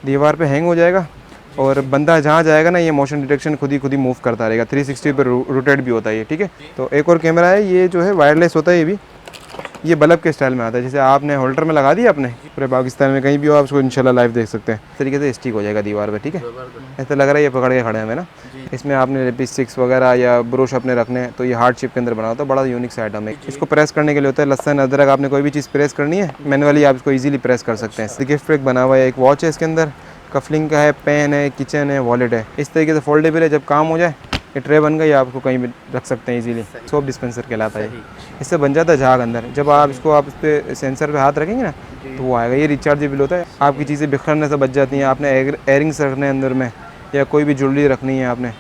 दीवार पे हैंग हो जाएगा और बंदा जहाँ जाएगा ना ये मोशन डिटेक्शन खुद ही मूव करता रहेगा। 360 पर रोटेट भी होता है ये, ठीक है। तो एक और कैमरा है, ये जो है वायरलेस होता है, ये भी ये बल्ब के स्टाइल में आता है। जैसे आपने होल्डर में लगा दिया अपने, पूरे पाकिस्तान में कहीं भी हो आप उसको इंशाल्लाह लाइव देख सकते हैं। इस तरीके से स्टिक हो जाएगा दीवार पे, ठीक है। ऐसा लग रहा है ये पकड़ के खड़े हैं हमें ना। इसमें आपने लिपस्टिक्स वगैरह या ब्रश अपने रखने हैं तो ये हार्ड शेप के अंदर बना होता है, बड़ा यूनिक सा आइटम है। इसको प्रेस करने के लिए होता है लहसुन अदरक, आपने कोई भी चीज़ प्रेस करनी है मैनुअली आप इसको ईजिली प्रेस कर सकते हैं। गिफ्ट पैक बना हुआ है, एक वॉच है इसके अंदर, कफलिंग का है, पेन है, किचन है, वॉलेट है। इस तरीके से फोल्डेबल है, जब काम हो जाए ये ट्रे बन गई, आपको कहीं भी रख सकते हैं इजीली। सोप डिस्पेंसर कहलाता है। इससे बन जाता है झाग अंदर। जब आप इसको आप इस पर सेंसर पे हाथ रखेंगे ना तो वो आएगा। ये रिचार्जेबल होता है, आपकी चीज़ें बिखरने से बच जाती हैं। आपने एयरिंग्स रखने हैं अंदर में या कोई भी ज्वेलरी रखनी है आपने।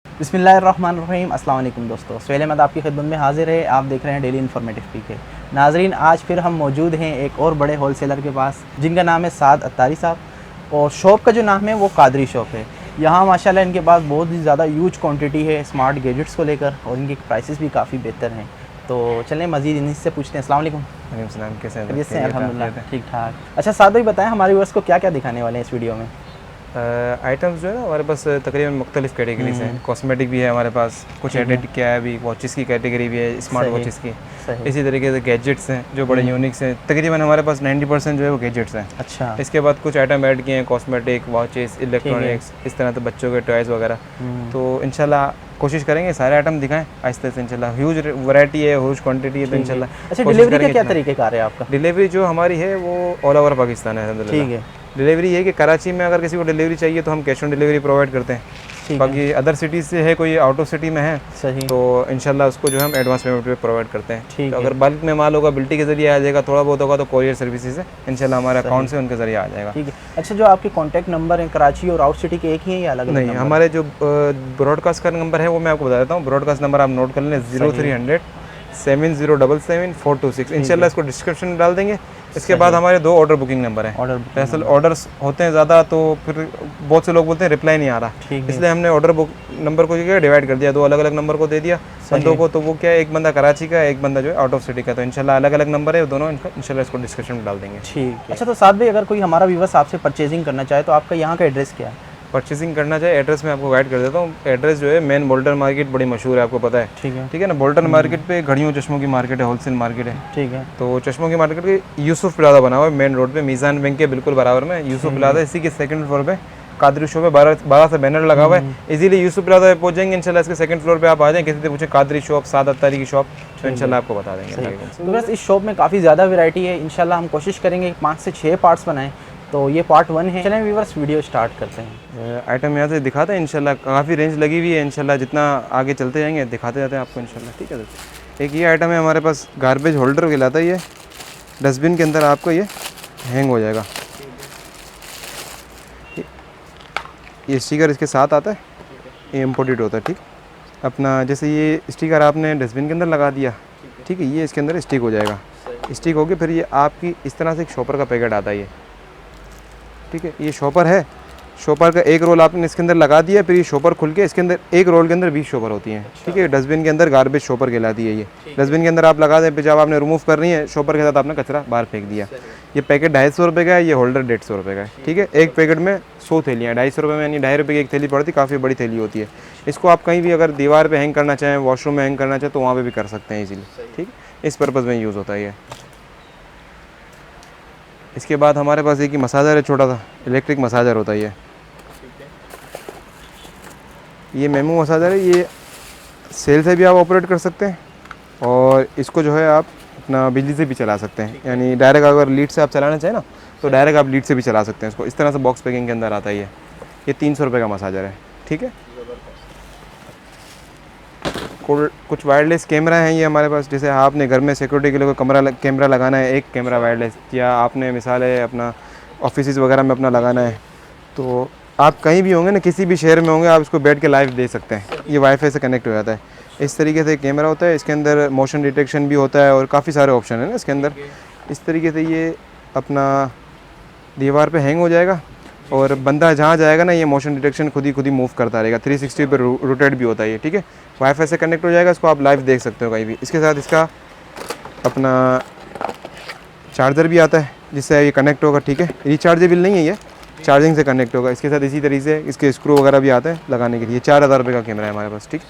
बिस्मिल्लाहिर्रहमानिर्रहीम, अस्सलाम वालेकुम दोस्तों, सुहेल अहमद आपकी खिदमत में हाजिर है। आप देख रहे हैं डेली इन्फॉर्मेटिव पीके। नाजरीन, आज फिर हम मौजूद हैं एक और बड़े होलसेलर के पास जिनका नाम है साद अत्तारी साहब, और शॉप का जो नाम है वो कादरी शॉप है। यहाँ माशाल्लाह इनके पास बहुत ही ज़्यादा ह्यूज क्वांटिटी है स्मार्ट गैजेट्स को लेकर, और इनके प्राइसेस भी काफ़ी बेहतर हैं। तो चलें मज़ीद इन्हीं से पूछते हैं। अस्सलाम वालेकुम। कैसे हैं? कैसे हैं? अल्हम्दुलिल्लाह ठीक ठाक। अच्छा साद भाई, बताएं हमारे व्यूअर्स को क्या क्या दिखाने वाले हैं इस वीडियो में? आइटम्स जो है ना हमारे पास तकरीबन मुख्तलिफ कैटेगरीज हैं। कॉस्मेटिक भी है हमारे पास, कुछ एडिट किया है अभी, वॉचेस की कैटेगरी भी है, स्मार्ट वॉचेस की। इसी तरीके से गैजेट्स हैं जो बड़े यूनिक्स हैं। तकरीबन हमारे पास 90% जो है वो गैजेट्स हैं। अच्छा। इसके बाद कुछ आइटम ऐड किए हैं, कॉस्मेटिक, वॉचेस, इलेक्ट्रॉनिक्स, इस तरह से बच्चों के टॉयज़ वगैरह। तो इंशाल्लाह कोशिश करेंगे सारे आइटम दिखाएं आहिस्ते से इंशाल्लाह। ह्यूज वैरायटी है, ह्यूज क्वांटिटी है, तो इंशाल्लाह। अच्छा, डिलीवरी का क्या तरीक़ेकार है आपका? डिलीवरी जो हमारी है वो ऑल ओवर पाकिस्तान है अल्हम्दुलिल्लाह। ठीक है। डिलीवरी है कि कराची में अगर किसी को डिलीवरी चाहिए तो हम कैश ऑन डिलीवरी प्रोवाइड करते हैं। बाकी अदर सिटीज़ से है, कोई आउट ऑफ सिटी में है सही, तो इंशाल्लाह उसको जो है हम एडवांस पेमेंट पे प्रोवाइड करते हैं। ठीक तो अगर बल्क में माल होगा बिल्टी के ज़रिए आ जाएगा, थोड़ा बहुत होगा तो कोरियर सर्विसेज है इंशाल्लाह हमारे अकाउंट से उनके ज़रिए आ जाएगा। ठीक है। अच्छा, जो आपके कॉन्टैक्ट नंबर हैं कराची और आउट सिटी के एक ही हैं या अलग? नहीं, हमारे जो ब्रॉडकास्ट का नंबर है वो मैं आपको बता देता हूँ। ब्रॉडकास्ट नंबर आप नोट कर लें, 0300 7077 426। इंशाल्लाह इसको डिस्क्रिप्शन में डाल देंगे। इसके बाद हमारे 2 ऑर्डर बुकिंग नंबर हैं। दरअसल ऑर्डर्स होते हैं ज़्यादा तो फिर बहुत से लोग बोलते हैं रिप्लाई नहीं आ रहा, इसलिए हमने ऑर्डर बुक नंबर को क्या डिवाइड कर दिया, 2 अलग अलग नंबर को दे दिया बंदों को। तो वो क्या है, एक बंदा कराची का है, एक बंदा जो है आउट ऑफ सिटी का। तो इंशाल्लाह अलग अलग नंबर है दोनों, इंशाल्लाह इसको डिस्क्रिप्शन में डाल देंगे। ठीक है। अच्छा, तो साथ भाई अगर कोई हमारा व्यूअर्स आपसे परचेजिंग करना चाहे तो आपका यहाँ का एड्रेस क्या है? परचेसिंग करना चाहे एड्रेस मैं आपको गाइड कर देता हूँ। एड्रेस जो है मेन बोल्टन मार्केट, बड़ी मशहूर है, आपको पता है। ठीक है ना। बोल्टन मार्केट पे घड़ियों चश्मों की मार्केट है, होलसेल मार्केट है। ठीक है। तो चश्मों की मार्केट के यूसुफ प्लाजा बना हुआ है मेन रोड पे, मीज़ान बैंक के बिल्कुल बराबर में यूसुफ प्लाजा। इसी के सेकंड फ्लोर पे कादरी शॉप है, 12 से बैनर लगा हुआ है। इजीली यूसुफ प्लाजा पे पहुंच जाएंगे इंशाल्लाह। इसके सेकंड फ्लोर पे आप आ जाएं, किसी से पूछे कादरी शॉप, साद अत्तारी की शॉप, तो इंशाल्लाह आपको बता देंगे। तो बस इस शॉप में काफ़ी ज़्यादा वैरायटी है। इंशाल्लाह हम कोशिश करेंगे 5 से 6 पार्ट्स बनाएं। तो ये पार्ट 1 है। चलें व्यूअर्स वीडियो स्टार्ट करते हैं। आइटम यहाँ से दिखाते हैं इंशाल्लाह। काफ़ी रेंज लगी हुई है इंशाल्लाह, जितना आगे चलते जाएंगे दिखाते जाते हैं आपको इंशाल्लाह। ठीक है। एक ये आइटम है हमारे पास, गार्बेज होल्डर कहलाता है। ये डस्टबिन के अंदर आपको ये हैंग हो जाएगा। ये स्टिकर इसके साथ आता है, ये इम्पोर्टेड होता है। ठीक, अपना जैसे ये स्टिकर आपने डस्टबिन के अंदर लगा दिया, ठीक है, ये इसके अंदर स्टिक हो जाएगा। स्टिक होके फिर ये आपकी इस तरह से एक शॉपर का पैकेट आता है ये, ठीक है। ये शॉपर है, शॉपर का एक रोल आपने इसके अंदर लगा दिया, फिर ये शॉपर खुल के इसके अंदर एक रोल के अंदर 20 शॉपर होती हैं। ठीक है। डस्टबिन के अंदर गार्बेज शॉपर कहलाती है ये। डस्टबिन के अंदर आप लगा दें, फिर जब आपने रिमूव कर रही है शॉपर के साथ आपने कचरा बाहर फेंक दिया। ये पैकेट 250 रुपये का है, ये होल्डर 150 रुपये का है। ठीक है। एक पैकेट में 100 थैलियाँ, 250 रुपये में, यानी 2.5 रुपये की एक थैली पड़ती, काफ़ी बड़ी थैली होती है। इसको आप कहीं भी अगर दीवार पर हैंग करना चाहें, वॉशरूम में हैंग करना चाहें तो वहाँ पर भी कर सकते हैं ईजिली। ठीक, इस पर्पज़ में यूज़ होता है ये। इसके बाद हमारे पास एक ही मसाजर है, छोटा सा इलेक्ट्रिक मसाजर होता है ये मेमो मसाजर है। ये सेल से भी आप ऑपरेट कर सकते हैं और इसको जो है आप अपना बिजली से भी चला सकते हैं, यानी डायरेक्ट अगर लीड से आप चलाना चाहें ना तो डायरेक्ट आप लीड से भी चला सकते हैं इसको। इस तरह से बॉक्स पैकिंग के अंदर आता है ये 300 रुपये का मसाजर है। ठीक है। कुछ वायरलेस कैमरा हैं ये हमारे पास। जैसे आपने घर में सिक्योरिटी के लिए कोई कैमरा लगाना है, एक कैमरा वायरलेस, या आपने मिसाल है अपना ऑफिस वगैरह में अपना लगाना है, तो आप कहीं भी होंगे ना, किसी भी शहर में होंगे, आप इसको बैठ के लाइव दे सकते हैं। ये वाईफाई से कनेक्ट हो जाता है। इस तरीके से कैमरा होता है, इसके अंदर मोशन डिटेक्शन भी होता है और काफ़ी सारे ऑप्शन है ना इसके अंदर। इस तरीके से ये अपना दीवार पे हैंग हो जाएगा और बंदा जहाँ जाएगा ना ये मोशन डिटेक्शन खुद ही मूव करता रहेगा। 360 पर रोटेट भी होता है ये। ठीक है। वाईफाई से कनेक्ट हो जाएगा, इसको आप लाइव देख सकते हो कहीं भी। इसके साथ इसका अपना चार्जर भी आता है जिससे ये कनेक्ट होगा, ठीक है। रिचार्जेबल नहीं है ये, चार्जिंग से कनेक्ट होगा। इसके साथ इसी तरीके से इसके स्क्रू वगैरह भी आते हैं लगाने के लिए। 4000 रुपये का कैमरा है हमारे पास, ठीक।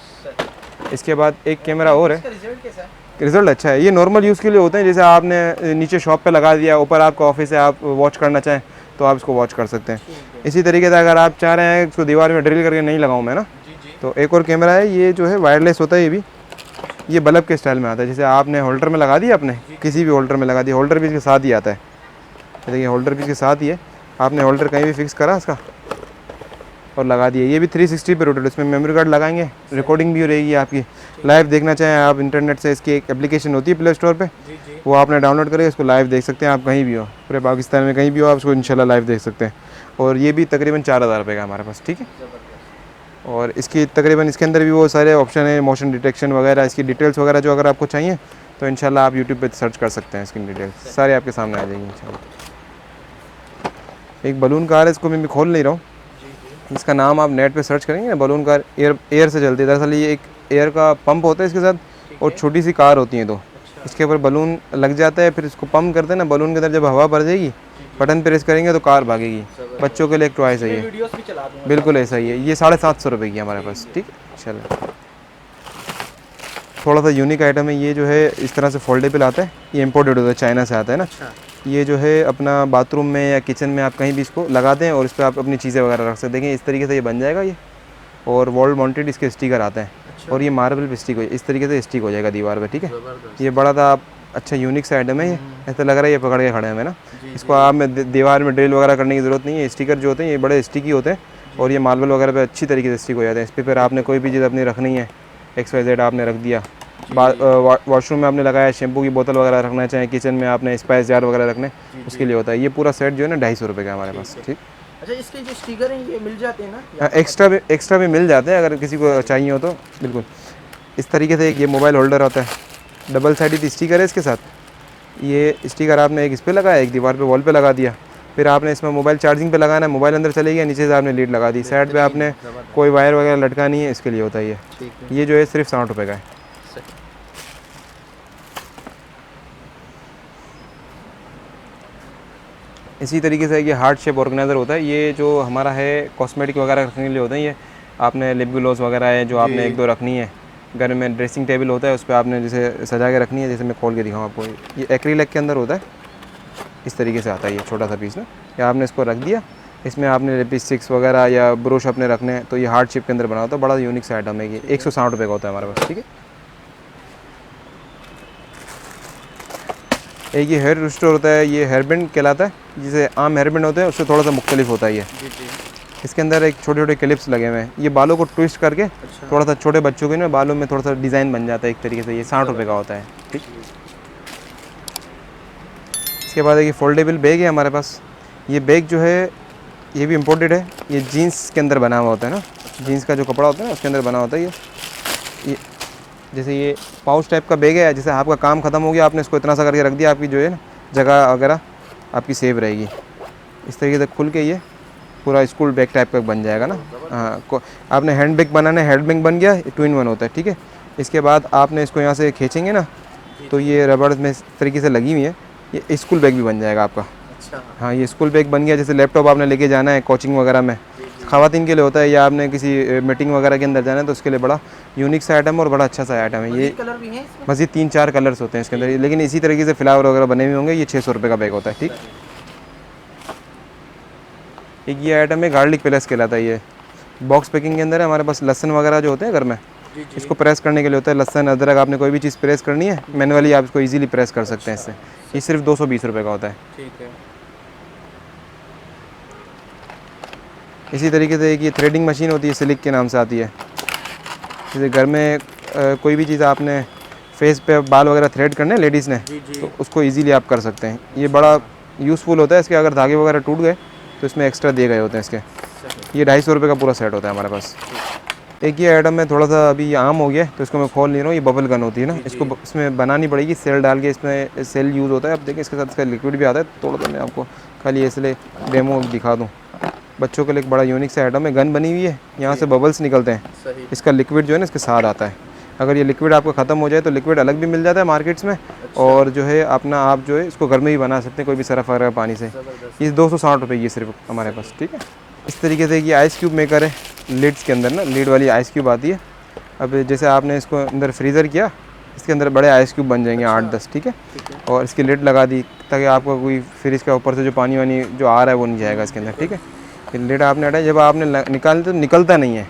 इसके बाद एक कैमरा और है। रिजल्ट कैसा है? रिजल्ट अच्छा है। ये नॉर्मल यूज़ के लिए होते हैं, जैसे आपने नीचे शॉप पे लगा दिया, ऊपर आपका ऑफिस है, आप वॉच करना चाहें तो आप इसको वॉच कर सकते हैं। इसी तरीके से अगर आप चाह रहे हैं इसको दीवार में ड्रिल करके नहीं लगाऊँ मैं ना, तो एक और कैमरा है। ये जो है वायरलेस होता है ये भी, ये बल्ब के स्टाइल में आता है। जैसे आपने होल्डर में लगा दिया, अपने किसी भी होल्डर में लगा दिया, होल्डर भी इसके साथ ही आता है। देखिए होल्डर भी इसके साथ ही है, आपने होल्डर कहीं भी फिक्स करा इसका और लगा दिया। ये भी 360 पे रोटेट, इसमें मेमोरी कार्ड लगाएंगे, रिकॉर्डिंग भी रहेगी आपकी। लाइव देखना चाहें आप इंटरनेट से, इसकी एक एप्लीकेशन होती है प्ले स्टोर पे, वो आपने डाउनलोड करके इसको लाइव देख सकते हैं। आप कहीं भी हो, पूरे पाकिस्तान में कहीं भी हो, आप इसको इंशाल्लाह लाइव देख सकते हैं। और ये भी तकरीबन 4000 रुपये का हमारे पास, ठीक है। और इसकी तकरीबन इसके अंदर भी वो सारे ऑप्शन है, मोशन डिटेक्शन वगैरह, इसकी डिटेल्स वगैरह जो अगर आपको चाहिए तो इंशाल्लाह आप यूट्यूब पे सर्च कर सकते हैं, इसकी डिटेल्स सारे आपके सामने आ जाएंगी इंशाल्लाह। एक बलून कार है, इसको मैं खोल नहीं रहा हूँ, इसका नाम आप नेट पे सर्च करेंगे ना, बलून कार। एयर से चलती है। दरअसल ये एक एयर का पंप होता है इसके साथ, और छोटी सी कार होती है दो, इसके ऊपर बलून लग जाता है, फिर इसको पंप करते हैं ना, बलून के अंदर जब हवा भर जाएगी, बटन प्रेस करेंगे तो कार भागेगी। बच्चों के लिए एक टॉय सही है, बिल्कुल ऐसा ही है। ये 750 रुपये की हमारे पास, ठीक। चलो थोड़ा सा यूनिक आइटम है ये, जो है इस तरह से फोल्डेबल आता है। ये इम्पोर्टेड होता है, चाइना से आता है ना। ये जो है अपना बाथरूम में या किचन में आप कहीं भी इसको लगा दें और इस पर आप अपनी चीज़ें वगैरह रख सकते हैं। देखिए इस तरीके से ये बन जाएगा ये, और वॉल माउंटेड इसके स्टिकर आते हैं। और ये मार्बल पे स्टिक हो, इस तरीके से स्टिक हो जाएगा दीवार पे, ठीक है। ये बड़ा था अच्छा यूनिक सा आइटम है ये, ऐसा लग रहा है ये पकड़ के खड़े हैं हमें ना। इसको आप में दीवार में ड्रिल वगैरह करने की ज़रूरत नहीं है। स्टिकर जो होते हैं ये बड़े स्टिकी होते हैं, और ये मार्बल वगैरह पे अच्छी तरीके से स्टिक हो जाते हैं। इस पर फिर आपने कोई भी चीज़ अपनी रखनी है, XYZ आपने रख दिया, वॉशरूम में आपने लगाया, शैम्पू की बोतल वगैरह रखना चाहें, किचन में आपने स्पाइस जार वगैरह रखने, उसके लिए होता है। ये पूरा सेट जो है ना 250 रुपये का हमारे पास, ठीक। अच्छा, इसके जो स्टिकर हैं ये मिल जाते हैं ना? हाँ, एक्स्ट्रा भी मिल जाते हैं अगर किसी को चाहिए हो तो, बिल्कुल। इस तरीके से एक ये मोबाइल होल्डर होता है, डबल साइडेड स्टिकर है इसके साथ। ये स्टिकर आपने एक इस पर लगाया, एक दीवार पे वॉल पे लगा दिया, फिर आपने इसमें मोबाइल चार्जिंग पे लगाना है, मोबाइल अंदर चले गया, नीचे से आपने लीड लगा दी, साइड पे आपने कोई वायर वगैरह लटकानी है, इसके लिए होता है ये जो है सिर्फ 60 रुपये का है। इसी तरीके से ये हार्ट शेप ऑर्गेनाइज़र होता है, ये जो हमारा है कॉस्मेटिक वगैरह रखने के लिए होते हैं। ये आपने लिप ग्लोस वगैरह है जो आपने 1-2 रखनी है घर में, ड्रेसिंग टेबल होता है उस पर आपने जैसे सजा के रखनी है। जैसे मैं खोल के दिखाऊँ आपको, ये एक्रिलिक के अंदर होता है, इस तरीके से आता है ये छोटा सा पीस ना। या आपने इसको रख दिया, इसमें आपने लिपस्टिक्स वगैरह या ब्रश अपने रखने हैं, तो ये हार्ट शेप के अंदर बना होता है। बड़ा यूनिक सा आइटम है ये, 160 रुपये का होता है हमारे पास, ठीक है। एक ये हेयर रिस्टोर होता है, ये हेयर बैंड कहलाता है, जिसे आम हेयर बैंड होते हैं उससे थोड़ा सा मुख्तलिफ होता है ये। इसके अंदर एक छोटे छोटे क्लिप्स लगे हुए हैं, ये बालों को ट्विस्ट करके थोड़ा सा छोटे बच्चों के ना बालों में थोड़ा सा डिज़ाइन बन जाता है एक तरीके से। ये 60 रुपये का होता है, ठीक। इसके बाद एक फोल्डेबल बैग है हमारे पास। ये बैग जो है ये भी इम्पोर्टेड है, ये जीन्स के अंदर बना हुआ होता है ना, जीन्स का जो कपड़ा होता है ना उसके अंदर बना होता है ये जैसे ये पाउच टाइप का बैग है। जैसे आपका काम ख़त्म हो गया, आपने इसको इतना सा करके रख दिया, आपकी जो है ना जगह वगैरह आपकी सेव रहेगी। इस तरीके से खुल के ये पूरा स्कूल बैग टाइप का बन जाएगा ना। हाँ, आपने हैंड बैग बनाना है, हैंड बैग बन गया, 2-in-1 होता है, ठीक है। इसके बाद आपने इसको यहाँ से खींचेंगे ना तो ये रबड़ में इस तरीके से लगी हुई है, ये स्कूल बैग भी बन जाएगा आपका। हाँ, ये स्कूल बैग बन गया। जैसे लैपटॉप आपने लेके जाना है कोचिंग वगैरह में, ख़वातीन के लिए होता है, या आपने किसी मीटिंग वगैरह के अंदर जाना है तो उसके लिए बड़ा यूनिक सा आइटम और बड़ा अच्छा सा आइटम है ये। कलर भी है मज़ीद 3-4 कलर्स होते हैं इसके अंदर, लेकिन इसी तरीके से फ्लावर वगैरह बने हुए होंगे। ये 600 रुपये का बैग होता है, ठीक। एक ये आइटम है गार्लिक प्लस कहलाता है, ये बॉक्स पैकिंग के अंदर है हमारे पास। लहसन वगैरह जो होते हैं घर में, इसको प्रेस करने के लिए होता है। लहसन अदरक आपने कोई भी चीज़ प्रेस करनी है मैनुअली, आप इसको इजीली प्रेस कर सकते हैं इससे। ये सिर्फ 220 रुपये का होता है, ठीक है। इसी तरीके से एक ये थ्रेडिंग मशीन होती है, सिलिक के नाम से आती है। जैसे घर में कोई भी चीज़ आपने फेस पे बाल वगैरह थ्रेड करने हैं लेडीज़ ने, तो उसको इजीली आप कर सकते हैं। ये बड़ा यूज़फुल होता है। इसके अगर धागे वगैरह टूट गए तो इसमें एक्स्ट्रा दिए गए होते हैं इसके। ये 250 रुपये का पूरा सेट होता है हमारे पास। एक ये आइटम है थोड़ा सा अभी आम हो गया है तो इसको मैं खोल नहीं रहा हूँ। ये बबल गन होती है ना, इसको इसमें बनानी पड़ेगी, सेल डाल के इसमें सेल यूज़ होता है। अब देखिए इसके साथ इसका लिक्विड भी आता है। थोड़ा सा मैं आपको खाली इसलिए डेमो दिखा दूँ। बच्चों के लिए एक बड़ा यूनिक सा आइटम है, गन बनी हुई है, यहाँ से बबल्स निकलते हैं, इसका लिक्विड जो है ना इसके साथ आता है। अगर ये लिक्विड आपका ख़त्म हो जाए तो लिक्विड अलग भी मिल जाता है मार्केट्स में, और जो है अपना आप जो है इसको घर में ही बना सकते हैं कोई भी सरफ वगैरह पानी से। ये 260 रुपये की सिर्फ हमारे पास, ठीक है। इस तरीके से ये आइस क्यूब मेकर है, लिड्स के अंदर ना लीड वाली आइस क्यूब आती है। अब जैसे आपने इसको अंदर फ्रीज़र किया, इसके अंदर बड़े आइस क्यूब बन जाएंगे 8-10, ठीक है। और इसकी लिड लगा दी ताकि आपको कोई फिर इसके ऊपर से जो पानी वानी जो आ रहा है वो नहीं जाएगा इसके अंदर, ठीक है। फिर लिड आपने हटाया, जब आपने निकाल तो निकलता नहीं है,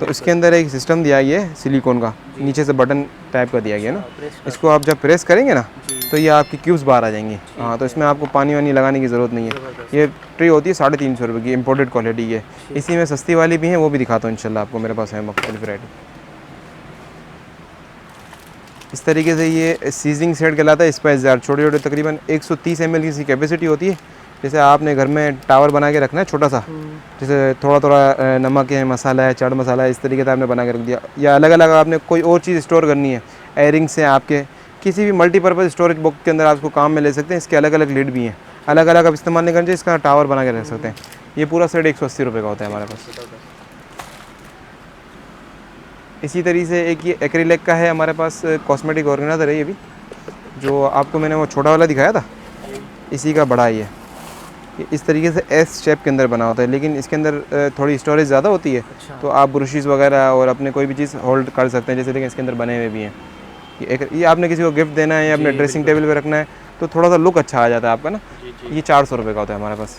तो इसके अंदर एक सिस्टम दिया गया है सिलिकॉन का, नीचे से बटन टाइप का दिया गया ना, इसको आप जब प्रेस करेंगे ना तो ये आपकी क्यूब्स बाहर आ जाएंगी। हाँ, तो इसमें आपको पानी वानी लगाने की ज़रूरत नहीं है। ये ट्रे होती है 350 रुपये की, इंपोर्टेड क्वालिटी की है। इसी में सस्ती वाली भी है, वो भी दिखाता हूँ इंशाल्लाह आपको, मेरे पास है मुख्तलिफ वैरायटी। इस तरीके से ये सीजनिंग सेट कहलाता है, स्पाइस जार, छोटे छोटे तकरीबन 130 ml की इसकी कैपेसिटी होती है। जैसे आपने घर में टावर बना के रखना है छोटा सा, जैसे थोड़ा थोड़ा नमक है, मसाला है, चाट मसाला है, इस तरीके से आपने बना के रख दिया, या अलग अलग आपने कोई और चीज़ स्टोर करनी है, एयरिंग्स हैं आपके, किसी भी मल्टीपर्पज़ स्टोरेज बुक के अंदर आपको काम में ले सकते हैं। इसके अलग अलग लिड भी हैं, अलग अलग आप इस्तेमाल नहीं करना चाहिए, इसका टावर बना के रख सकते हैं। ये पूरा सेट 180 रुपये का होता है हमारे पास। इसी तरीके से एक ये एक्रिलिक का है हमारे पास, कॉस्मेटिक ऑर्गेनाइजर है ये भी, जो आपको मैंने वो छोटा वाला दिखाया था, इसी का बड़ा ही है। ये इस तरीके से एस शेप के अंदर बना होता है, लेकिन इसके अंदर थोड़ी स्टोरेज ज़्यादा होती है। तो आप ब्रशेज़ वगैरह और अपने कोई भी चीज़ होल्ड कर सकते हैं, जैसे देखिए इसके अंदर बने हुए भी हैं। ये आपने किसी को गिफ्ट देना है या अपने ड्रेसिंग टेबल पे रखना है तो थोड़ा सा लुक अच्छा आ जाता है आपका ना। ये 400 रुपये का होता है हमारे पास।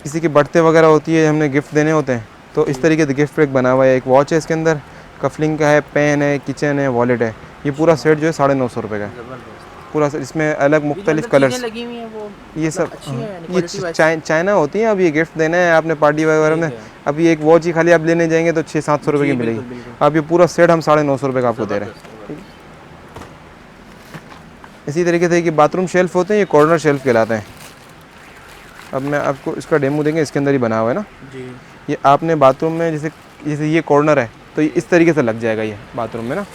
किसी की बर्थडे वगैरह होती है, हमने गिफ्ट देने होते हैं, तो इस तरीके से गिफ्ट पैक बना हुआ है। एक वॉच है इसके अंदर, कफलिंग का है, पेन है, किचन है, वॉलेट है। ये पूरा सेट जो है 950 रुपये का है पूरा। इसमें अलग मुख्तलिफ कलर्स, ये सब ये चाइना होती हैं। अब ये गिफ्ट देना है आपने पार्टी वगैरह में, अब ये एक वॉच ही खाली आप लेने जाएंगे तो 600-700 रुपये की मिलेगी। अब ये पूरा सेट हम 950 रुपये का आपको दे रहे हैं। इसी तरीके से कि बाथरूम शेल्फ होते हैं, ये कॉर्नर शेल्फ कहलाते हैं। अब मैं आपको इसका डेमो देंगे, इसके अंदर ही बना हुआ है ना जी। ये आपने बाथरूम में जैसे ये कॉर्नर है तो ये इस तरीके से लग जाएगा, ये बाथरूम में ना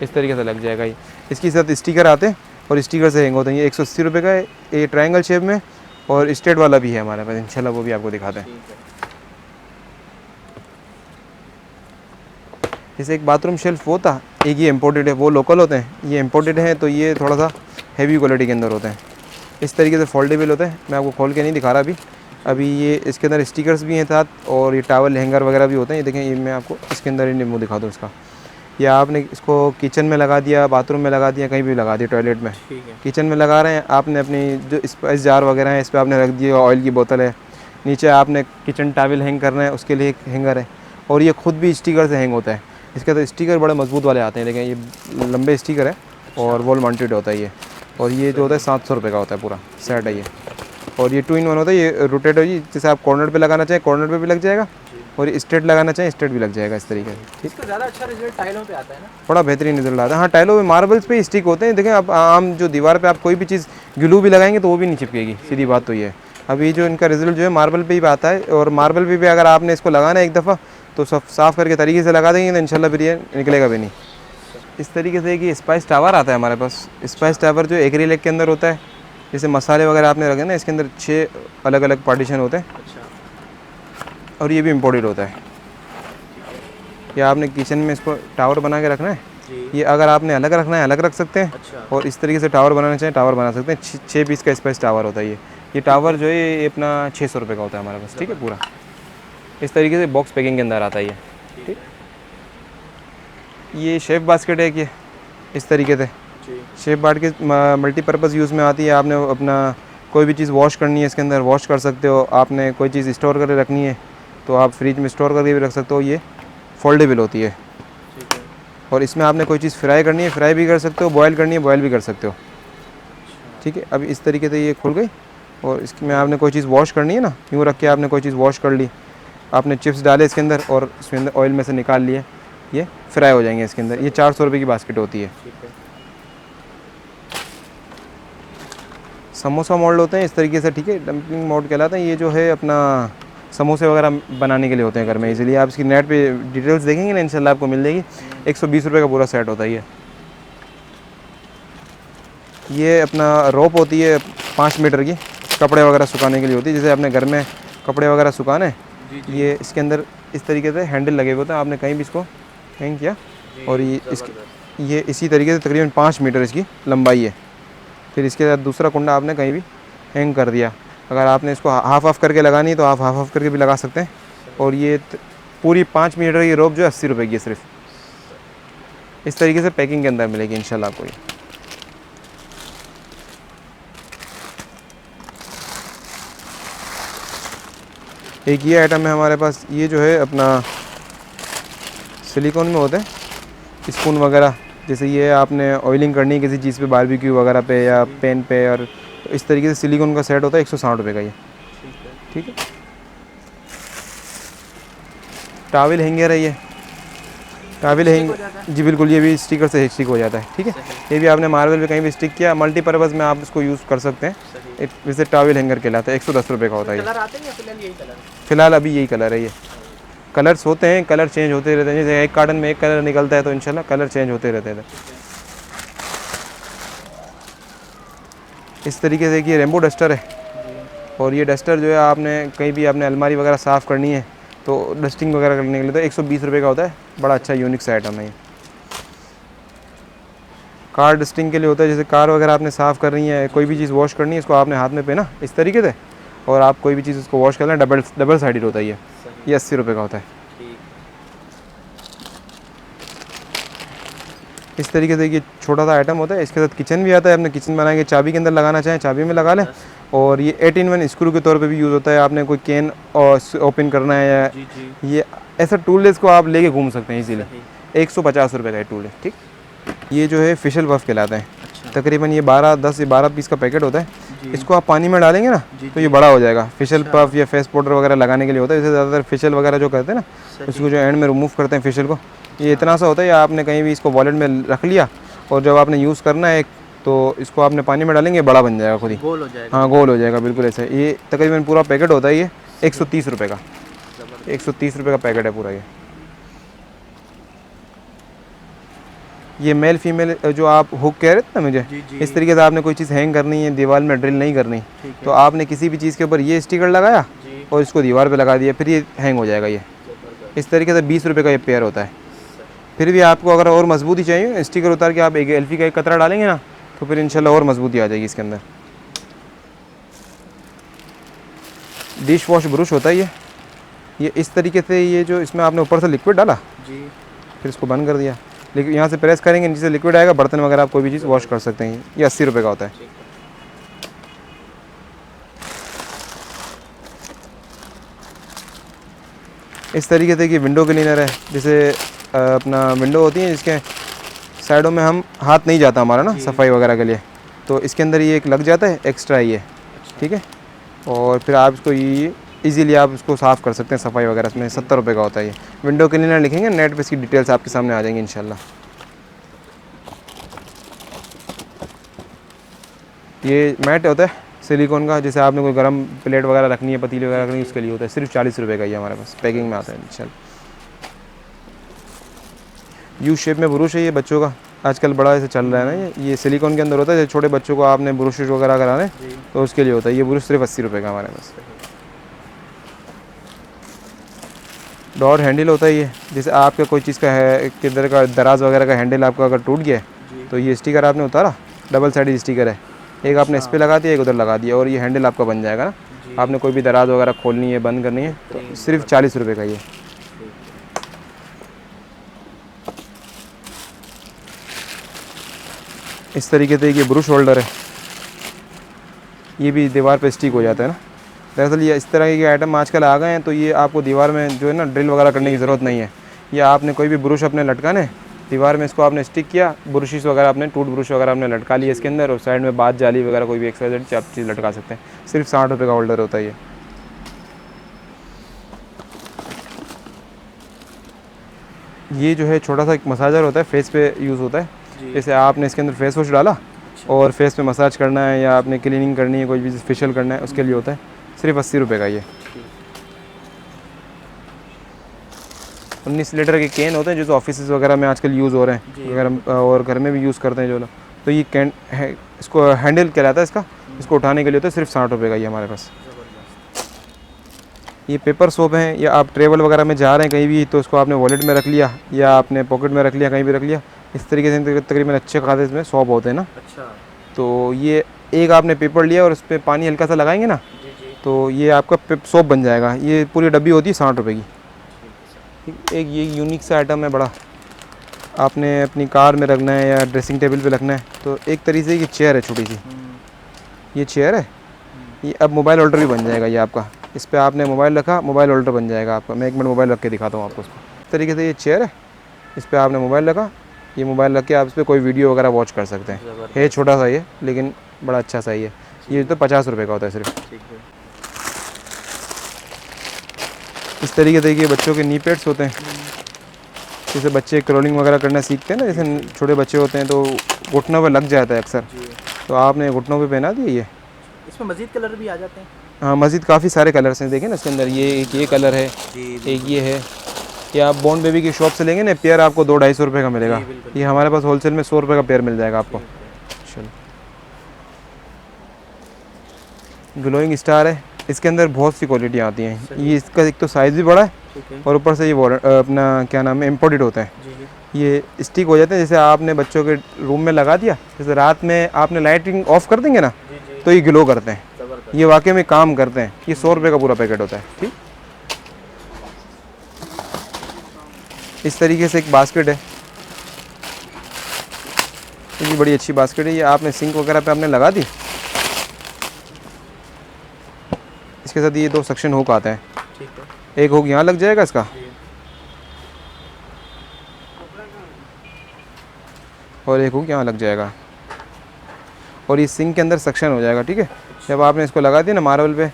इस तरीके से लग जाएगा। ये इसके साथ स्टिकर आते हैं और स्टिकर से हैंग होते हैं। ये 180 रुपये का है, ये ट्रायंगल शेप में, और स्ट्रेट वाला भी है हमारे पास, इंशाल्लाह वो भी आपको दिखाते हैं। जैसे एक बाथरूम शेल्फ वो था, एक ये इम्पोर्टेड है, वो लोकल होते हैं। ये इम्पोर्टेड हैं तो ये थोड़ा सा हैवी क्वालिटी के अंदर होते हैं। इस तरीके से फोल्डेबल होता है, मैं आपको खोल के नहीं दिखा रहा अभी ये इसके अंदर स्टिकर्स भी हैं साथ, और ये टावल हैंगर वगैरह भी होते हैं। ये देखें, ये मैं आपको इसके अंदर ही डेमो दिखा दूँ इसका। या आपने इसको किचन में लगा दिया, बाथरूम में लगा दिया, कहीं भी लगा दिया, टॉयलेट में, किचन में लगा रहे हैं आपने, अपनी जो स्पाइस जार वगैरह है इस पर आपने रख दिया, ऑयल की बोतल है, नीचे आपने किचन टावल हैंग करना है उसके लिए एक हैंगर है, और ये खुद भी स्टिकर से हैंग होता है। इसके तो स्टिकर बड़े मजबूत वाले आते हैं, लेकिन ये लंबे स्टिकर है और वॉल माउंटेड होता है ये। और ये जो होता है 700 रुपये का होता है पूरा सेट है ये। और ये 2-in-1 होता है, ये रोटेट है जी, जैसे आप कॉर्नर पे लगाना चाहें कॉर्नर पे भी लग जाएगा, और स्ट्रेट लगाना चाहें स्ट्रेट भी लग जाएगा इस तरीके से। ठीक, इसका ज़्यादा अच्छा रिजल्ट टाइलों पे आता है ना, बड़ा बेहतरीन रिजल्ट आता है। हाँ, टाइलों में मार्बल्स पे स्टिक होते हैं। देखें, आप आम जो दीवार पे आप कोई भी चीज़ ग्लू भी लगाएंगे तो वो भी नहीं चिपकेगी, सीधी बात तो ये है। अब ये जो इनका रिजल्ट जो है मार्बल पे ही आता है, और मार्बल पे भी अगर आपने इसको लगाना है एक दफ़ा तो सब साफ़ करके तरीके से लगा देंगे तो इंशाल्लाह फिर ये निकलेगा भी नहीं। इस तरीके से कि स्पाइस टावर आता है हमारे पास। स्पाइस टावर जो एक्रिलिक के अंदर होता है, जैसे मसाले वगैरह आपने रखे ना, इसके अंदर 6 अलग अलग पार्टीशन होते हैं। और ये भी इम्पोर्टेड होता है। या आपने किचन में इसको टावर बना के रखना है, ये अगर आपने अलग रखना है अलग रख सकते हैं, और इस तरीके से टावर बनाना चाहिए टावर बना सकते हैं। 6 पीस का स्पाइस टावर होता है ये टावर जो है ये अपना 600 रुपये का होता है हमारे पास। ठीक है, पूरा इस तरीके से बॉक्स पैकिंग के अंदर आता है ये। ठीक, ये शेफ बास्केट है कि इस तरीके से शेफ बास्केट मल्टीपर्पज़ यूज़ में आती है। आपने अपना कोई भी चीज़ वॉश करनी है इसके अंदर वॉश कर सकते हो। आपने कोई चीज़ स्टोर करके रखनी है तो आप फ्रिज में स्टोर करके भी रख सकते हो। ये फोल्डेबल होती है, और इसमें आपने कोई चीज़ फ्राई करनी है फ्राई भी कर सकते हो, बॉयल करनी है बॉयल भी कर सकते हो। ठीक है, अब इस तरीके से ये खुल गई, और इसमें आपने कोई चीज़ वॉश करनी है ना, यूँ रख के आपने कोई चीज़ वॉश कर ली, आपने चिप्स डाले इसके अंदर और इसके अंदर ऑयल में से निकाल लिए, ये फ्राई हो जाएंगे इसके अंदर। ये 400 रुपये की बास्केट होती है। समोसा मोल्ड होते हैं इस तरीके से। ठीक है, डम्पलिंग मोल्ड कहलाते हैं। ये जो है अपना समोसे वगैरह बनाने के लिए होते हैं घर में। इसलिए आप इसकी नेट पे डिटेल्स देखेंगे ना, इंशाल्लाह आपको मिल जाएगी। 120 रुपये का पूरा सेट होता है ये अपना रोप होती है 5 मीटर की, कपड़े वगैरह सुखाने के लिए होती है। जैसे आपने घर में कपड़े वगैरह सुखाने, ये इसके अंदर इस तरीके से हैंडल लगे हुए होते हैं। आपने कहीं भी इसको हैंग किया और ये इसी तरीके से तकरीबन 5 मीटर इसकी लंबाई है। फिर इसके साथ दूसरा कुंडा आपने कहीं भी हैंग कर दिया। अगर आपने इसको हाफ ऑफ करके लगानी है तो आप हाफ ऑफ करके भी लगा सकते हैं। और ये पूरी 5 मीटर की रोप जो है 80 रुपये की है सिर्फ। इस तरीके से पैकिंग के अंदर मिलेगी इंशाल्लाह आपको ये। एक ये आइटम है हमारे पास, ये जो है अपना सिलिकॉन में होता है स्पून वगैरह। जैसे ये आपने ऑयलिंग करनी है किसी चीज़ पे, बारबेक्यू वगैरह पे या पेन पे, और तो इस तरीके से सिलिकॉन का सेट होता है 160 रुपये का ये। ठीक है। टावल हैंगर है ये, टावल हैंगर जी बिल्कुल, ये भी स्टिकर से स्टिक हो जाता है। ठीक है। ये भी आपने मार्बल पे कहीं भी स्टिक किया, मल्टीपर्पज़ में आप इसको यूज़ कर सकते हैं। वैसे टावल हैंगर कहलाता है, 110 रुपये का होता है ये। फ़िलहाल अभी यही कलर है ये। कलर्स होते हैं, कलर चेंज होते रहते हैं। जैसे एक कार्टन में एक कलर निकलता है तो इंशाल्लाह कलर चेंज होते रहते हैं। इस तरीके से ये रेम्बो डस्टर है। और ये डस्टर जो है आपने कहीं भी आपने अलमारी वगैरह साफ़ करनी है तो डस्टिंग वगैरह करने के लिए तो 120 रुपये का होता है। बड़ा अच्छा यूनिक सा आइटम है ये। कार डस्टिंग के लिए होता है। जैसे कार वगैरह आपने साफ़ करनी है, कोई भी चीज़ वॉश करनी है, इसको आपने हाथ में पहना इस तरीके से और आप कोई भी चीज़ उसको वॉश करना, डबल साइडेड होता है ये 80 रुपये का होता है। इस तरीके से ये छोटा सा आइटम होता है। इसके साथ किचन भी आता है। आपने किचन बनाएंगे, चाबी के अंदर लगाना चाहें चाबी में लगा लें। और ये 8-in-1 स्क्रू के तौर पे भी यूज़ होता है। आपने कोई कैन और ओपन करना है या ये ऐसा टूल है, इसको आप लेके घूम सकते हैं इजीली। 150 रुपये का ये टूल है। ठीक। ये जो है फिशल पफ कहलाता है। तकरीबन ये 10 या 12 पीस का पैकेट होता है। इसको आप पानी में डालेंगे ना तो ये बड़ा हो जाएगा। फिशल पफ या फेस पाउडर वगैरह लगाने के लिए होता है। जैसे ज़्यादातर फिशल वगैरह जो करते हैं ना, उसको जो एंड में रिमूव करते हैं फिशल को, ये इतना सा होता है। या आपने कहीं भी इसको वॉलेट में रख लिया और जब आपने यूज़ करना है तो इसको आपने पानी में डालेंगे, बड़ा बन जाएगा खुद ही, गोल हो जाएगा। हाँ, गोल हो जाएगा बिल्कुल ऐसे। ये तकरीबन पूरा पैकेट होता है ये 130 रुपये का। 130 रुपये का पैकेट है पूरा ये मेल फीमेल जो आप हुक कह रहे थे ना मुझे, इस तरीके से आपने कोई चीज़ हैंग करनी है, दीवार में ड्रिल नहीं करनी, तो आपने किसी भी चीज़ के ऊपर ये स्टिकर लगाया और इसको दीवार पे लगा दिया, फिर ये हैंग हो जाएगा। ये इस तरीके से 20 रुपये का ये पेयर होता है। फिर भी आपको अगर और मजबूती चाहिए, स्टिकर उतार के आप एक एल्फी का एक कतरा डालेंगे ना तो फिर इंशाल्लाह और मजबूती आ जाएगी इसके अंदर। डिश वॉश ब्रश होता है ये इस तरीके से, ये जो इसमें आपने ऊपर से लिक्विड डाला फिर इसको बंद कर दिया, लेकिन यहाँ से प्रेस करेंगे नीचे से लिक्विड आएगा, बर्तन वगैरह आप कोई भी चीज़ वॉश कर सकते हैं। ये 80 रुपये का होता है। इस तरीके से कि विंडो क्लीनर है। जैसे अपना विंडो होती है जिसके साइडों में हम हाथ नहीं जाता हमारा ना सफाई वगैरह के लिए, तो इसके अंदर ये एक लग जाता है एक्स्ट्रा ये। ठीक है। और फिर आप इसको ये इजीली आप इसको साफ़ कर सकते हैं सफाई वगैरह। इसमें 70 रुपये का होता है ये। विंडो क्लीनर लिखेंगे नेट पे, इसकी डिटेल्स आपके सामने आ जाएंगी इंशाल्लाह। ये मैट होता है सिलिकॉन का, जैसे आपने कोई गर्म प्लेट वगैरह रखनी है, पतीली वगैरह रखनी है, उसके लिए होता है। सिर्फ 40 रुपये का ये हमारे पास पैकिंग में आता है इंशाल्लाह। यू शेप में ब्रुश है ये बच्चों का, आजकल बड़ा ऐसे चल रहा है ना। ये सिलिकॉन के अंदर होता है। जैसे छोटे बच्चों को आपने ब्रुश वगैरह कराने तो उसके लिए होता है। ये ब्रुश सिर्फ 80 रुपये का हमारे पास। डोर हैंडल होता है ये, जैसे आपका कोई चीज़ का है किधर का दराज वगैरह का हैंडल आपका अगर टूट गया है तो ये स्टिकर आपने उतारा, डबल साइडेड स्टिकर है, एक आपने इस पर लगा दिया, एक उधर लगा दिया और ये हैंडल आपका बन जाएगा ना। आपने कोई भी दराज वगैरह खोलनी है, बंद करनी है तो सिर्फ 40 रुपये का ये। इस तरीके से ये ब्रुश होल्डर है, ये भी दीवार पे स्टिक हो जाता है ना। दरअसल ये इस तरह के आइटम आजकल आ गए हैं तो ये आपको दीवार में जो है ना ड्रिल वगैरह करने की ज़रूरत नहीं है। या आपने कोई भी ब्रुश अपने लटकाने दीवार में, इसको आपने स्टिक किया, ब्रुशेस वगैरह आपने टूथ ब्रुश वगैरह आपने लटका लिया इसके अंदर, और साइड में बात जाली वगैरह कोई भी एक्स्ट्रा आप चीज़ लटका सकते हैं। सिर्फ 60 रुपये का होल्डर होता है ये जो है छोटा सा एक मसाजर होता है, फेस पे यूज़ होता है। जैसे आपने इसके अंदर फेस वॉश डाला और फेस पे मसाज करना है या आपने क्लीनिंग करनी है, कोई भी फेशियल करना है, उसके लिए होता है। सिर्फ 80 रुपये का ये। 19 लीटर के कैन होते हैं जो ऑफिस वगैरह में आजकल यूज़ हो रहे हैं, अगर और घर में भी यूज़ करते हैं जो लोग, तो ये कैन है, इसको हैंडल कहलाता है इसका। इसको उठाने के लिए होता है सिर्फ 60 रुपये का ये हमारे पास। ये पेपर सोप हैं, या आप ट्रेवल वगैरह में जा रहे हैं कहीं भी तो इसको आपने वॉलेट में रख लिया या आपने पॉकेट में रख लिया, कहीं भी रख लिया। इस तरीके से तकरीबन अच्छे खासे इसमें सोप होते हैं ना। अच्छा। तो ये एक आपने पेपर लिया और उस पर पानी हल्का सा लगाएंगे ना, तो ये आपका सोप बन जाएगा। ये पूरी डब्बी होती है 60 रुपये की। एक ये यूनिक सा आइटम है बड़ा, आपने अपनी कार में रखना है या ड्रेसिंग टेबल पे रखना है। तो एक तरीके की चेयर है छोटी सी, ये चेयर है, ये अब मोबाइल होल्डर भी बन जाएगा। ये आपका इस पर आपने मोबाइल रखा, मोबाइल होल्डर बन जाएगा आपका। मैं 1 मिनट मोबाइल रख के दिखाता हूँ आपको। इस तरीके से ये चेयर है, इस पर आपने मोबाइल रखा, ये मोबाइल रख के आप इस पर कोई वीडियो वगैरह वॉच कर सकते हैं। है छोटा सा ये, लेकिन बड़ा अच्छा सा ही है। ये तो 50 रुपये का होता है सिर्फ। इस तरीके से ये बच्चों के नी पैड्स होते हैं, जैसे बच्चे क्रॉलिंग वगैरह करना सीखते हैं ना, जैसे छोटे बच्चे होते हैं तो घुटनों पे लग जाता है अक्सर, तो आपने घुटनों पे पहना दिया। ये इसमें मज़ीद कलर भी आ जाते हैं। हाँ, मज़ीद काफ़ी सारे कलर्स हैं, देखें ना इसके अंदर। ये कलर है, एक ये है। ये आप बॉन्ड बेबी की शॉप से लेंगे ना, पेयर आपको 200-250 रुपये का मिलेगा। ये हमारे पास होलसेल में 100 रुपये का पेयर मिल जाएगा आपको। चलो, ग्लोइंग स्टार है, इसके अंदर बहुत सी क्वालिटी आती हैं। ये इसका एक तो साइज़ भी बड़ा है और ऊपर से ये अपना क्या नाम है, इम्पोर्टेड होता है। ये स्टिक हो जाते हैं, जैसे आपने बच्चों के रूम में लगा दिया, जैसे रात में आपने लाइटिंग ऑफ कर देंगे ना तो ये ग्लो करते हैं। ये वाकई में काम करते हैं। ये 100 रुपये का पूरा पैकेट होता है। ठीक, इस तरीके से एक बास्केट है, ये बड़ी अच्छी बास्केट है। ये आपने सिंक वगैरह पे आपने लगा दी। इसके साथ ये 2 सक्शन हुक आते हैं। ठीक है। एक हुक यहाँ लग जाएगा इसका, और एक हुक यहाँ लग जाएगा, और ये सिंक के अंदर सक्शन हो जाएगा। ठीक है, जब आपने इसको लगा दिया ना मार्बल पे,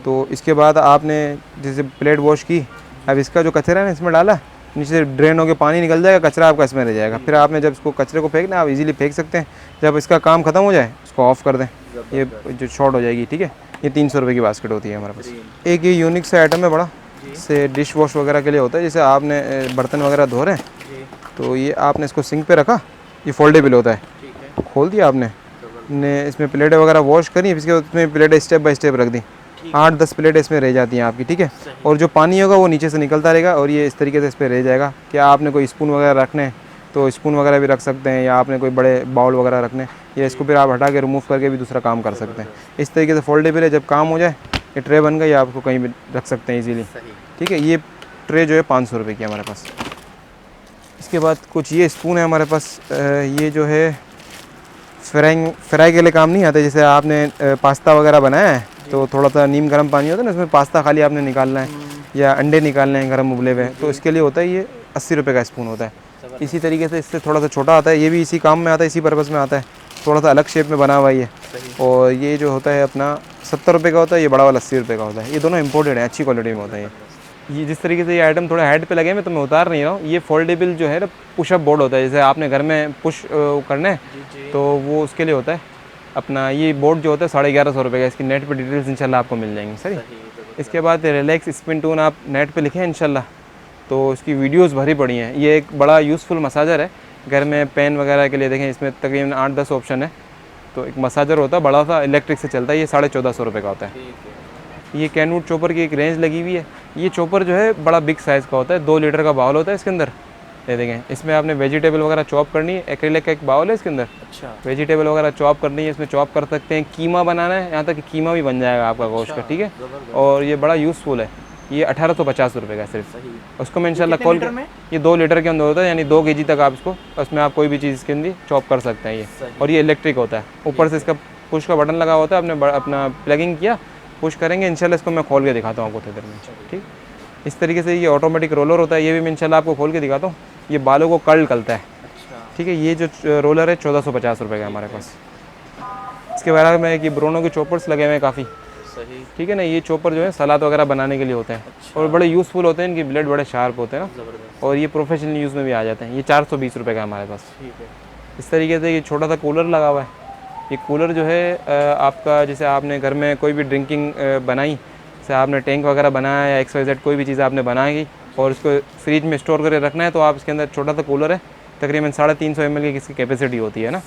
तो इसके बाद आपने जैसे प्लेट वॉश की, अब इसका जो कचरा है ना इसमें डाला, नीचे से ड्रेन होकर पानी निकल जाएगा, कचरा आपका इसमें रह जाएगा। फिर आपने जब इसको कचरे को फेंकना, आप इजीली फेंक सकते हैं। जब इसका काम ख़त्म हो जाए इसको ऑफ़ कर दें, ये जो शॉर्ट हो जाएगी। ठीक है, ये 300 रुपये की बास्केट होती है हमारे पास। एक ये यूनिक सा आइटम है बड़ा, से डिश वॉश वगैरह के लिए होता है। जैसे आपने बर्तन वगैरह धो रहे हैं, तो ये आपने इसको सिंक पे रखा, ये फोल्डेबल होता है। खोल दिया आपने ने, इसमें प्लेटें वगैरह वॉश करी, इसके बाद इसमें प्लेटें स्टेप बाय स्टेप रख दी। 8-10 प्लेटें इसमें रह जाती हैं आपकी। ठीक है, और जो पानी होगा वो नीचे से निकलता रहेगा, और ये इस तरीके से इस पर रह जाएगा। क्या आपने कोई स्पून वगैरह रखने हैं तो स्पून वगैरह भी रख सकते हैं, या आपने कोई बड़े बाउल वगैरह रखने, या इसको फिर आप हटा के रिमूव करके भी दूसरा काम कर सकते हैं। इस तरीके से फोल्डेबल है, जब काम हो जाए ये ट्रे बन गई, आपको कहीं भी रख सकते हैं ईजीली। ठीक है, ये ट्रे जो है 500 रुपये की हमारे पास। इसके बाद कुछ ये स्पून है हमारे पास, ये जो है फ्राई के लिए काम नहीं आते। जैसे आपने पास्ता वगैरह बनाया है तो थोड़ा सा नीम गर्म पानी होता है ना, उसमें पास्ता खाली आपने निकालना है या अंडे निकालने हैं गर्म उबले हुए, तो इसके लिए होता है ये 80 रुपये का स्पून होता है। इसी तरीके से इससे थोड़ा सा छोटा आता है, ये भी इसी काम में आता है, इसी पर्पज़ में आता है, थोड़ा सा अलग शेप में बना हुआ है ये। और ये जो होता है अपना 70 रुपये का होता है, ये बड़ा वाला 80 रुपये का होता है। ये दोनों इंपोर्टेड है, अच्छी क्वालिटी में होता है ये जिस तरीके से ये आइटम थोड़ा हेड पे लगे हैं, तो मैं उतार नहीं रहा हूँ। ये फोल्डेबल जो है ना पुशअप बोर्ड होता है, जैसे आपने घर में पुश करना है तो वो उसके लिए होता है अपना। ये बोर्ड जो होता है 1150 रुपये का, इसकी नेट पे डिटेल्स इंशाल्लाह आपको मिल जाएंगी। सही, इसके बाद रिलैक्स स्पिन टून आप नेट पे लिखें इंशाल्लाह, तो इसकी वीडियोस भरी पड़ी हैं। ये एक बड़ा यूज़फुल मसाजर है घर में पेन वगैरह के लिए। देखें इसमें तकरीबन 8-10 ऑप्शन है। तो एक मसाजर होता है बड़ा सा, इलेक्ट्रिक से चलता है, ये 1450 रुपये का होता है। ये कैनवुड चॉपर की एक रेंज लगी हुई है। ये चॉपर जो है बड़ा बिग साइज़ का होता है, 2 लीटर का बाउल होता है इसके अंदर। ये देखें, इसमें आपने वेजिटेबल वगैरह चॉप करनी है, एक्रिलिक का एक बाउल है इसके अंदर। अच्छा, वेजिटेबल वगैरह चॉप करनी है, इसमें चॉप कर सकते हैं। कीमा बनाना है, यहाँ तक कि कीमा भी बन जाएगा आपका गोश्त का। ठीक है, और ये बड़ा यूज़फुल है। ये 1850 रुपये का सिर्फ। उसको मैं इंशाल्लाह खोल के, ये 2 लीटर के अंदर होता है, यानी 2 kg तक आप इसको, उसमें आप कोई भी चीज़ इसके अंदर चॉप कर सकते हैं ये। और ये इलेक्ट्रिक होता है, ऊपर से इसका पुश का बटन लगा होता है, आपने अपना प्लगिंग किया, पुश करेंगे। इंशाल्लाह इसको मैं खोल के दिखाता हूँ आपको थोड़ी देर में। ठीक, इस तरीके से ये ऑटोमेटिक रोलर होता है, ये भी मैं इंशाल्लाह आपको खोल के दिखाता हूँ। ये बालों को कर्ल करता है। ठीक है, ये जो रोलर है 1450 रुपये का हमारे पास। इसके बाद में कि ब्रोनो के चॉपर्स लगे हुए हैं काफ़ी। सही, ठीक है ना। ये चॉपर जो है सलाद वगैरह बनाने के लिए होते हैं। और बड़े यूज़फुल होते हैं, इनकी ब्लेड बड़े शार्प होते हैं ना, और ये प्रोफेशनल यूज़ में भी आ जाते हैं। ये 420 रुपये का हमारे पास। इस तरीके से ये छोटा सा कूलर लगा हुआ है। ये कूलर जो है आपका, जैसे आपने घर में कोई भी ड्रिंकिंग बनाई, जैसे आपने टैंक वगैरह बनाया या XYZ कोई भी चीज़ आपने बनाएगी और इसको फ्रिज में स्टोर करके रखना है, तो आप इसके अंदर छोटा सा कूलर है, तकरीबन 350 ml की इसकी कैपेसिटी होती है ना।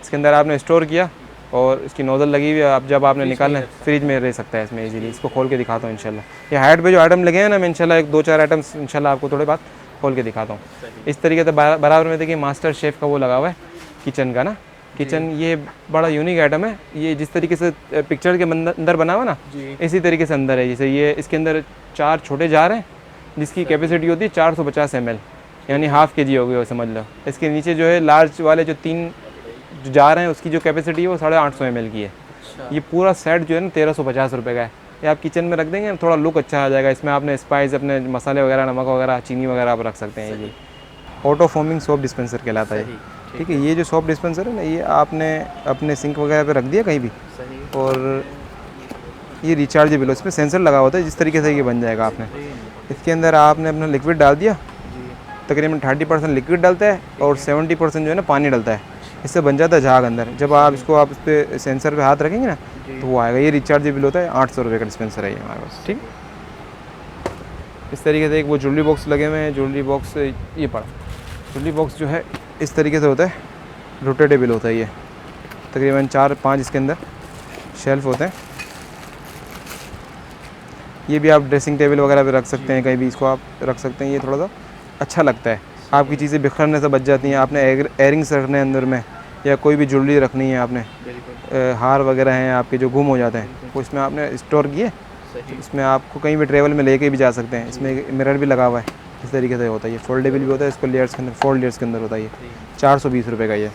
इसके अंदर आपने स्टोर किया, और इसकी नोज़ल लगी हुई है, आप जब आपने निकालना है फ्रिज में रह सकता है इसमें इजीली। इसको खोल के दिखाता हूँ इंशाल्लाह। ये हाइट पे जो आइटम लगे हैं ना, मैं इंशाल्लाह एक 2-4 आइटम्स इंशाल्लाह आपको थोड़े बाद खोल के दिखाता हूँ। इस तरीके से बराबर में देखिए मास्टर शेफ़ का वो लगा हुआ है किचन का ना। किचन ये बड़ा यूनिक आइटम है। ये जिस तरीके से पिक्चर के अंदर बना हुआ ना, इसी तरीके से अंदर है। जैसे ये इसके अंदर 4 छोटे जार हैं जिसकी कैपेसिटी होती है 450 ml, यानी हाफ़ kg हो गई वो समझ लो। इसके नीचे जो है लार्ज वाले जो 3 जो जार हैं उसकी जो कैपेसिटी है वो 850 ml की है। ये पूरा सेट जो है ना 1350 रुपये का है। ये आप किचन में रख देंगे थोड़ा लुक अच्छा आ जाएगा। इसमें आपने स्पाइस, अपने मसाले वगैरह, नमक वगैरह, चीनी वगैरह आप रख सकते हैं। ये ऑटो फोमिंग सोप डिस्पेंसर कहलाता है। ठीक है, ये जो सोप डिस्पेंसर है ना, ये आपने अपने सिंक वगैरह पे रख दिया कहीं भी, और ये रिचार्जेबल है, इसमें सेंसर लगा होता है। जिस तरीके से ये बन जाएगा आपने, इसके अंदर आपने अपना लिक्विड डाल दिया, तकरीबन 30% लिक्विड डालता है और 70% जो है ना पानी डालता है। इससे बन जाता है झाग अंदर। जब आप इसको इस पर सेंसर पे हाथ रखेंगे ना तो वो आएगा। ये रिचार्जेबल होता है। 800 रुपये का डिस्पेंसर है ये हमारे पास। ठीक, इस तरीके से एक वो ज्वेलरी बॉक्स लगे हुए हैं। ज्वेलरी बॉक्स ये पड़ा, ज्वेलरी बॉक्स जो है इस तरीके से होता है, रोटेटेबल होता है। ये तकरीबन 4-5 इसके अंदर शेल्फ होते हैं। ये भी आप ड्रेसिंग टेबल वगैरह पे रख सकते हैं, कहीं भी इसको आप रख सकते हैं। ये थोड़ा सा अच्छा लगता है, आपकी चीज़ें बिखरने से बच जाती हैं। आपने एयरिंग्स रखने अंदर में, या कोई भी ज्वेलरी रखनी है आपने, हार वगैरह हैं आपके जो गुम हो जाते हैं, वो इसमें आपने स्टोर किए, इसमें आपको कहीं भी ट्रेवल में लेके भी जा सकते हैं। इसमें एक मिरर भी लगा हुआ है, इस तरीके से होता है। ये फोल्डेबल भी होता है, इसको लेयर्स के अंदर, 4 लेयर्स के अंदर होता है। ये 420 रुपये का ये।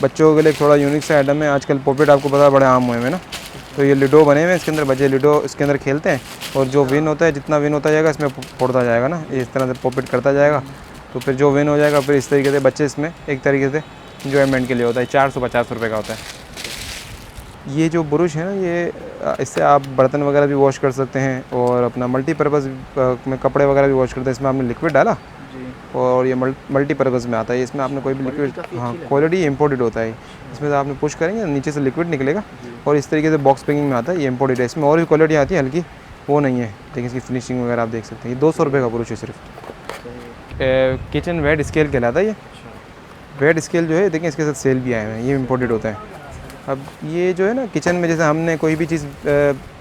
बच्चों के लिए थोड़ा यूनिक सा आइटम है। आजकल पॉपेट आपको पता है बड़े आम हुए हैं ना, तो ये लूडो बने हुए हैं इसके अंदर। बच्चे लूडो इसके अंदर खेलते हैं, और जो विन होता है, जितना विन होता जाएगा इसमें फोड़ता जाएगा ना, इस तरह से पॉपेट करता जाएगा। तो फिर जो विन हो जाएगा, फिर इस तरीके से बच्चे इसमें एक तरीके से इंजॉयमेंट के लिए होता है। 450 रुपये का होता है। ये जो ब्रश है ना, ये इससे आप बर्तन वगैरह भी वॉश कर सकते हैं, और अपना मल्टीपर्पज़ में कपड़े वगैरह भी वॉश करते हैं। इसमें आपने लिक्विड डाला और ये मल्टीपर्पज़ में आता है। इसमें आपने कोई भी लिक्विड, हाँ क्वालिटी इम्पोर्टेड होता है। इसमें से आपने पुश करेंगे नीचे से लिक्विड निकलेगा, और इस तरीके से बॉक्स पैकिंग में आता है। ये इम्पोर्टेड है। इसमें और भी क्वालिटी आती है हल्की, वो नहीं है, लेकिन इसकी फिनिशिंग वगैरह आप देख सकते हैं। ये 200 रुपये का ब्रश है सिर्फ। किचन वेट स्केल कहलाता है ये। वेट स्केल जो है देखें, इसके साथ सेल भी आए हुए हैं, ये इम्पोर्टेड होता है। अब ये जो है ना किचन में, जैसे हमने कोई भी चीज़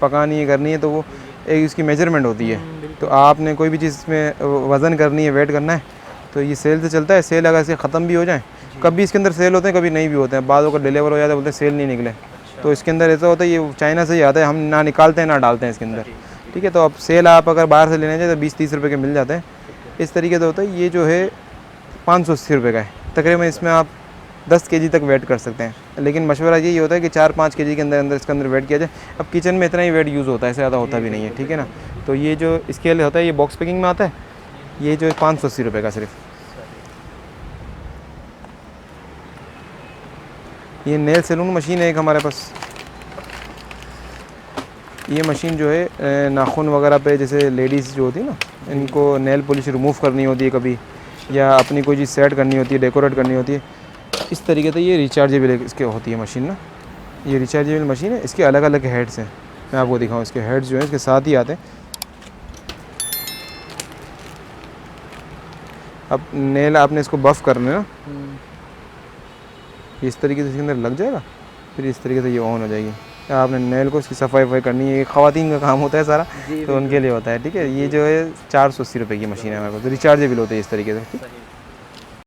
पकानी है, करनी है, तो वो एक उसकी मेजरमेंट होती है। तो आपने कोई भी चीज़ में वज़न करनी है, वेट करना है, तो ये सेल से चलता है। सेल अगर इसके ख़त्म भी हो जाए, कभी इसके अंदर सेल होते हैं, कभी नहीं भी होते हैं। बाद को डिलीवर हो जाता है, बोलते हैं सेल नहीं निकले। तो इसके अंदर ऐसा होता है, ये चाइना से ही आता है, हम ना निकालते हैं ना डालते हैं इसके अंदर। ठीक है, तो अब सेल आप अगर बाहर से लेने जाए तो 20-30 रुपये के मिल जाते हैं। इस तरीके से होता है। ये जो है 580 रुपये का है तकरीबन। इसमें आप 10 kg तक वेट कर सकते हैं, लेकिन मशवरा यही होता है कि 4-5 kg के अंदर इसके अंदर वेट किया जाए। अब किचन में इतना ही वेट यूज़ होता है, इससे ज़्यादा होता भी नहीं है। ठीक है ना, तो ये जो स्केल होता है, ये बॉक्स पैकिंग में आता है। ये जो है 580 रुपये का सिर्फ। ये नेल सैलून मशीन है एक हमारे पास। ये मशीन जो है नाखून वगैरह पे, जैसे लेडीज़ जो होती है ना, इनको नेल पॉलिश रिमूव करनी होती है कभी, या अपनी कोई चीज़ सेट करनी होती है, डेकोरेट करनी होती है, इस तरीके से ये रिचार्जेबल इसके होती है मशीन ना। ये रिचार्जेबल मशीन है। इसके अलग अलग हेड्स हैं, मैं आपको दिखाऊँ। इसके हेड्स जो हैं इसके साथ ही आते हैं। अब नेल आपने इसको बफ़ करना है ना, इस तरीके से इसके अंदर लग जाएगा, फिर इस तरीके से ये ऑन हो जाएगी। आपने नेल को इसकी सफाई वफाई करनी है, ये ख़वातीन का काम होता है सारा, तो उनके लिए होता है। ठीक है, ये जो है 480 रुपये की मशीन है हमारे पास, रिचार्जेबल होती है इस तरीके से। ठीक।